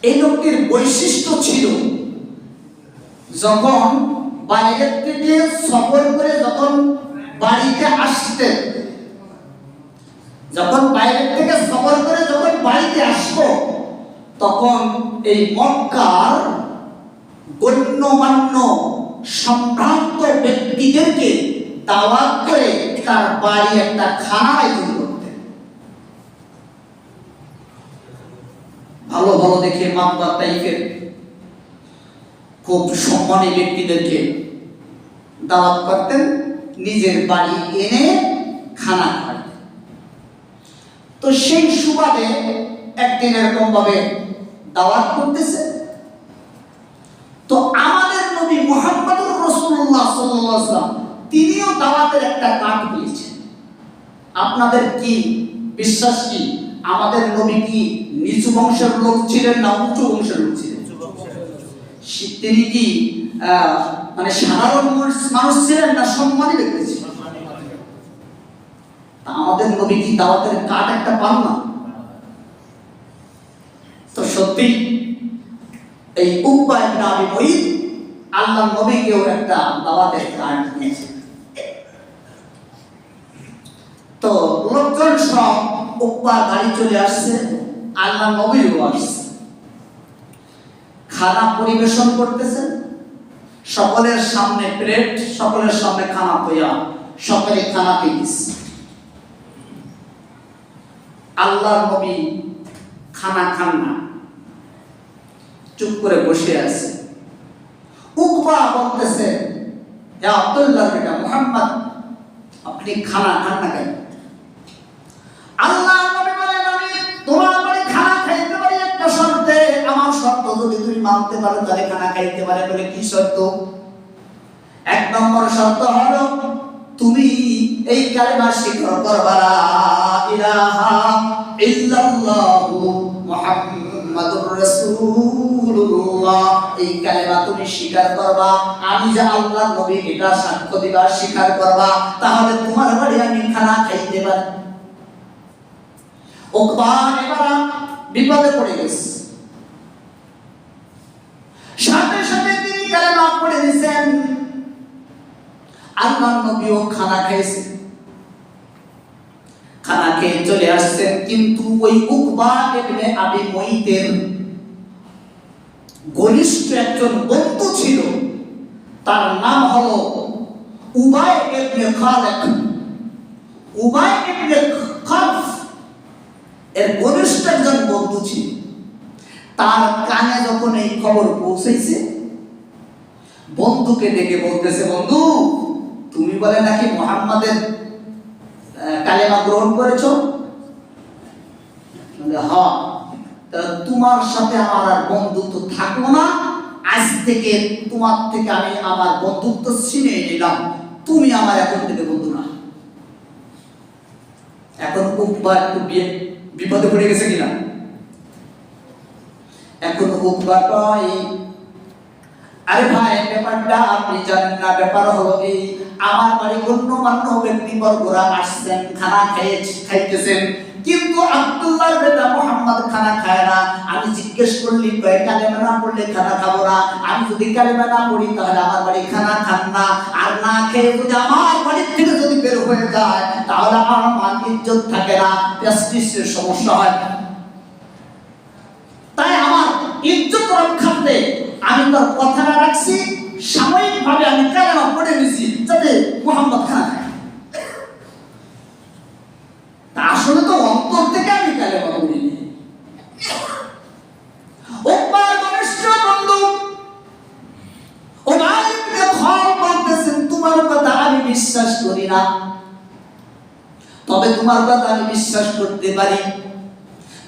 এই লোকটির বৈশিষ্ট্য ছিল, যখন বাইরে থেকে সফর করে যখন বাড়িতে আসতেন, যখন বাইরে থেকে সফর করে যখন বাড়িতে আসতো, তখন এই মক্কার গণ্যমান্য সম্ভ্রান্ত ব্যক্তিদেরকে দাওয়াত করে তার বাড়ি একটা খানা আয়োজন করতেন। ভালো ভালো দেখে মাতবার টাইপের খুব সম্মানী ব্যক্তিদেরকে দাওয়াত করতেন, নিজের বাড়ি এনে খানা খাওয়াতেন। তো সেই সুবাদে একদিন এরকম ভাবে দাওয়াত করতেছে। তো আমাদের নবী মুহাম্মদুর রাসূলুল্লাহ সাল্লাল্লাহু আলাইহি ওয়াসাল্লাম তিনিও দাওয়াতের একটা কার্ড পেয়েছেন। আপনাদের কি বিশ্বাস, কি আমাদের নবী কি নিচু বংশের লোক ছিলেন না উঁচু বংশের লোক ছিলেন? তিনি কি মানে সাধারণ মানুষ ছিলেন না সম্মানী ব্যক্তি ছিলেন? আমাদের নবী কি দাওয়াতের কার্ড একটা পান না? তো সত্যি এই উকবা ইবনে আবি মুঈত আল্লাহর নবীকেও একটা দাওয়াতের কার্ড দিয়েছে। তো লোকজন সব উকবার গাড়ি চলে আসছে, আল্লাহর নবীও আসছে, খানা পরিবেশন করতেছেন। সকলের সামনে প্লেট, সকলের সামনে খানা তৈয়া, সকলে খানা খেয়েছে। আল্লাহর নবী খানা খান না, চুপ করে বসে আছে। উকবা বলতেছে, হে আব্দুল্লাহর বেটা মুহাম্মদ, আপনি খানা খান না কেন? আল্লাহর নবী বলেন, আমি তোমার বাড়ি খানা খাইতে পারি একটা শর্তে। আমার শর্ত যদি তুমি মানতে পারো তাহলে খানা খাইতে পারে। বলে কি শর্ত? এক নম্বর শর্ত হলো তুমি এই কালেমা স্বীকার করবা, লা ইলাহা ইল্লাল্লাহু মুহাম্মাদুর রাসূলুল্লাহ। এই কালেমা তুমি স্বীকার করবা, আমি যে আল্লাহর নবী এটা সাক্ষ্য দিবা, স্বীকার করবা, তাহলে তোমার বাড়ি আমি খানা খাইতে পারি। উকবা এবার বিপদে পড়ে গেছে। সাথে সাথে তিনি কালেমা পড়ে দিয়েছেন, আল্লাহর নবীও খানা খাইছে, খানা খেয়ে চলে আসছেন। কিন্তু ওই উকবা ইবনে আবি মুঈতের ঘনিষ্ঠ একজন বন্ধু ছিল, তার নাম হলো উবাই ইবনে খালিদ। উবাই ইবনে খালফ এর ঘনিষ্ঠ একজন বন্ধু ছিল। তার কানে যখন এই খবর পৌঁছেছে, বন্ধুকে ডেকে বলতেছে, বন্ধু তুমি বলে নাকি মুহাম্মাদের কালেমা গ্রহণ করেছো? হ্যাঁ। তোমার সাথে আমার আর বন্ধুত্ব থাকবো না, আজ থেকে তোমার থেকে আমি আমার বন্ধুত্ব ছিনিয়ে নিলাম, তুমি আমার এখন থেকে বন্ধু না। এখন উকবা একটু বিপদে পড়ে গেছে কিনা? এখন উকবা কয়, আরে ভাই ব্যাপারটা আপনি জানেন না, ব্যাপার হলো এই, আমার বাড়ি গণ্যমান্য ব্যক্তিবর্গরা আসছেন, খানা খাইতেছেন, কিন্তু আব্দুল্লাহর বেটা মুহাম্মদ খানা খায় না। আমি জিজ্ঞেস করলি কয় কালেমা না পড়লে খানা খাবো না, আমি যদি কালেমা না পড়ি তাহলে আমার বাড়ি খানা খান না, আর না খেয়ে যদি আমার বাড়ির থেকে যদি বের হয়ে যায় তাহলে আমার মান ইজ্জত থাকে না, প্রেস্টিজের সমস্যা হয়। তাই আমার ইজ্জত রক্ষার্থে আমি তোর কথাটা রাখছি, সাময়িকভাবে আমি কালেমা পড়ে নিছি যাতে মুহাম্মদ খানা খায়। তা আসলে তো অন্তর থেকে আমি কালেমা পড়িনি। উকবার ঘনিষ্ঠ বন্ধু উবাই ইবনে খালদ বলতেছেন, তোমার কথা আমি বিশ্বাস করি না, তবে তোমার কথা আমি বিশ্বাস করতে পারি।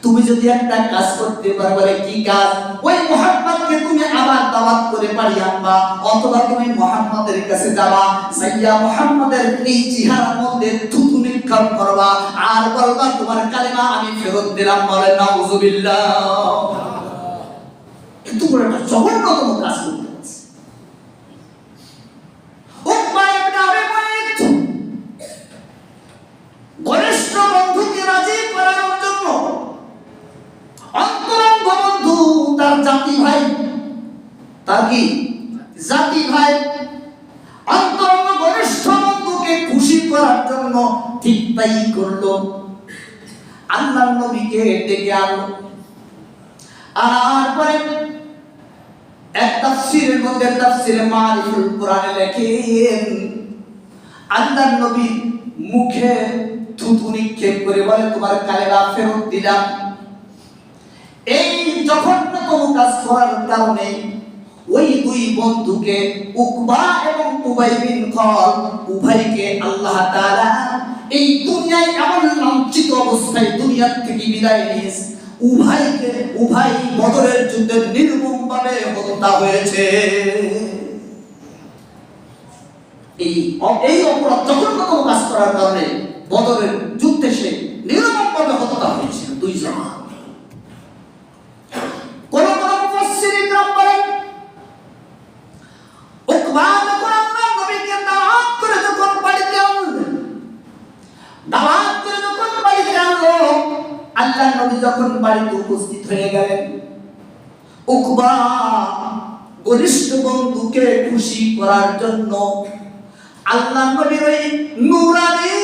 তুমি যদি একটা কাজ করতে পারবে, কি কাজ? ওই মুহাম্মদকে তুমি আবার দাওয়াত করে বাড়ি আনবা, অথবা তুমি মুহাম্মদের কাছে যাবা, যাইয়া মুহাম্মদের এই চেহারার মধ্যে থুতু নিক্ষেপ করবা, আর বলবা তোমার কালেমা আমি ফেরত দিলাম। বলেন নাউযুবিল্লাহ। এত বড় একটা জঘন্যতম কাজ করতে হচ্ছে। উকবা ইবনে আবি মুঈত ঘনিষ্ঠ বন্ধুকে রাজি করানোর জন্য, অন্তরঙ্গ বন্ধু তার ঠিক তাই করলো। আল্লাহর নবীকে ডেকে আনলো, আনার পরে এক তাফসীরের মধ্যে, তাফসীরে মারিফুল কোরআনে লেখেন, আল্লাহর নবী মুখে থুতু নিক্ষেপ করে বলে, তোমার কালেমা ফেরত দিলাম। এই জঘন্যতম কাজ করার কারণে ওই দুই বন্ধুকে, উকবা এবং উবাই বিন খালদ, উভয়কে আল্লাহ তাআলা এই দুনিয়ায় এমন লাঞ্ছিত অবস্থায় দুনিয়া থেকে বিদায় নিয়েছে। উভয় বদরের যুদ্ধে নির্মমভাবে হত্যা হয়েছে। এই অপরাধ জঘন্যতম কাজ করার কারণে বদরের যুদ্ধে সে নির্মমভাবে হত্যা হয়েছিল দুইজন। কোন কোন মুফাসসিরিন বলেন, উকবা যখন আল্লাহর নবীকে দাওয়াত করে যখন বাড়িতে আনলো, আল্লাহর নবী যখন বাড়িতে উপস্থিত হয়ে গেলেন, উকবা ঘনিষ্ঠ বন্ধুকে খুশি করার জন্য আল্লাহর নবীর ওই নূরানি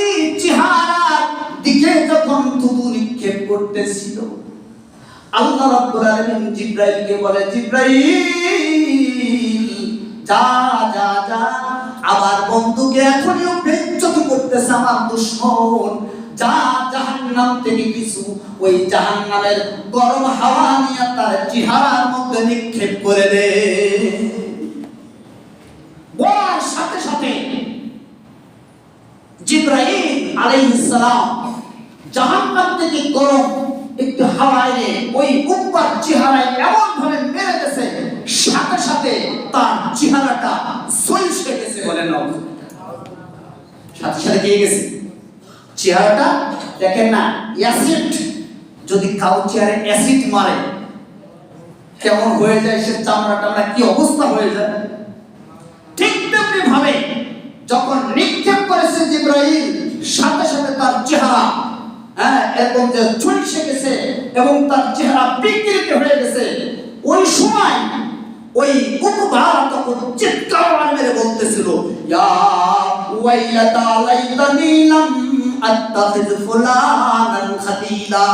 চেহারার দিকে যখন থুতু নিক্ষেপ করতেছিল, আল্লাহ রাব্বুল আলামিন জিবরাইলকে বলে, জিবরাইল যা যা যা, আমার বন্ধুকে এখনই বেজ্জত করতেছে আমার দুশমন, যা জাহান্নাম থেকে কিছু ওই জাহান্নামের গরম হাওয়া নিয়ে তার চেহারার মধ্যে নিক্ষেপ করে দে। বলার সাথে সাথে জিবরাইল আলাইহিস সালাম জাহান্নাম থেকে গরম একটু হাওয়া এনে ওই উকবার চেহারায় এমন ভাবে মেরে গেছে, সাথে সাথে তার চেহারাটা ঝলসে গেছে। বলেন না, সাথে সাথে কি গেছে চেহারাটা? দেখেন না, অ্যাসিড যদি কাউ চেহারে অ্যাসিড মারে কেমন হয়ে যায়, সে চামড়াটা কি অবস্থা হয়ে যায়, ঠিক তেমনি ভাবে যখন নিক্ষেপ করেছে জিবরাইল, সাথে সাথে তার চেহারা এরকম যে ঝলসে গেছে এবং তার চেহারা বিকৃত হয়ে গেছে। ওই সময় ওই উকবা তখন চিৎকার মেরে বলতেছিল, ইয়া ওয়াইলাতা লাইতানি লাম আত্তাখিয ফুলানান খালিলা,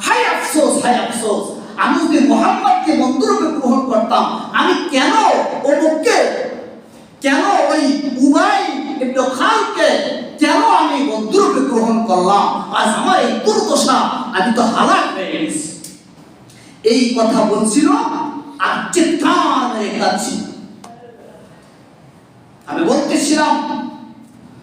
হায় আফসোস, হায় আফসোস, আমি যদি মুহাম্মদকে বন্ধুরূপে গ্রহণ করতাম, আমি কেন অমুককে, কেন ওই উবাই ইবনে খালদকে কেন আমি বন্ধুরূপে গ্রহণ করলাম? আজ আমার এই দুর্দশা, আমি তো হালাক হয়ে গেছি। এই কথা বলছিল আর চিৎকার মেরে কাঁদছিল। আমি বলতেছিলাম